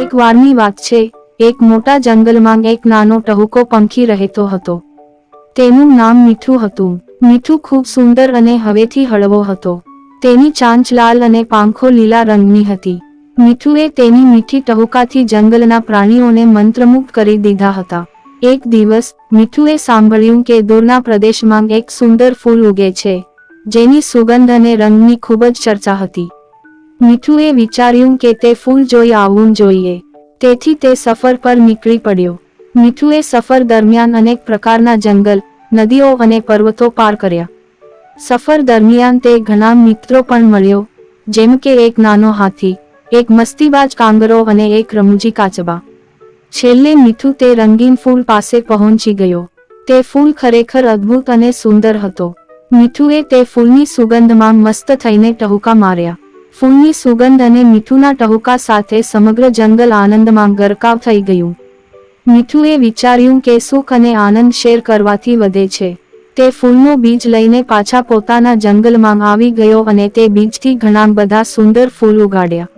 એક વારની વાત છે, એક મોટા જંગલમાં એક નાનો ટહુકો પંખી રહેતો હતો. તેનું નામ મીઠું હતું. મીઠું ખૂબ સુંદર અને હવેથી હળવો હતો. તેની ચાંચ લાલ અને પાંખો લીલા રંગની હતી. મીઠુએ તેની મીઠી ટહુકાથી જંગલના પ્રાણીઓને મંત્રમુગ્ધ કરી દીધા હતા. એક દિવસ મીઠુએ સાંભળ્યું કે દૂરના પ્રદેશમાં એક સુંદર ફૂલ ઉગે છે, જેની સુગંધ અને રંગની ખૂબ જ ચર્ચા હતી. મીઠુએ વિચાર્યું કે તે ફૂલ જોઈ આવવું જોઈએ. તેથી તે સફર પર નીકળી પડ્યો. મીઠુએ સફર દરમિયાન અનેક પ્રકારના જંગલ, નદીઓ અને પર્વતો પાર કર્યા. સફર દરમિયાન તે ઘણા મિત્રો પણ મળ્યો, જેમ કે એક નાનો હાથી, એક મસ્તીબાજ કાંગરો અને એક રમૂજી કાચબા. છેલ્લે મીઠું તે રંગીન ફૂલ પાસે પહોંચી ગયો. તે ફૂલ ખરેખર અદ્ભુત અને સુંદર હતો. મીઠુએ તે ફૂલની સુગંધમાં મસ્ત થઈને ટહુકા માર્યા. ફૂલની સુગંધ અને મીઠુના ટહુકા સાથે સમગ્ર જંગલ આનંદમાં ગરકાવ થઈ ગયું. મીઠુએ વિચાર્યું કે સુખ અને આનંદ શેર કરવાથી વધે છે. તે ફૂલનો બીજ લઈને પાછા પોતાના જંગલમાં આવી ગયો અને તે બીજથી ઘણા બધા સુંદર ફૂલ ઉગાડ્યા.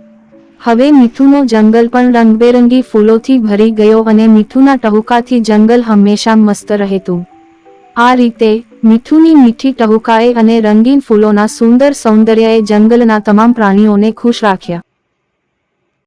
હવે મીઠુનો જંગલ પણ રંગબેરંગી ફૂલોથી ભરી ગયો અને મીઠુના ટહુકાથી જંગલ હંમેશા મસ્ત રહેતું. આ રીતે મીઠુની મીઠી ટહુકાએ અને રંગીન ફૂલોના સુંદર સૌંદર્યએ જંગલના તમામ પ્રાણીઓને ખુશ રાખ્યા.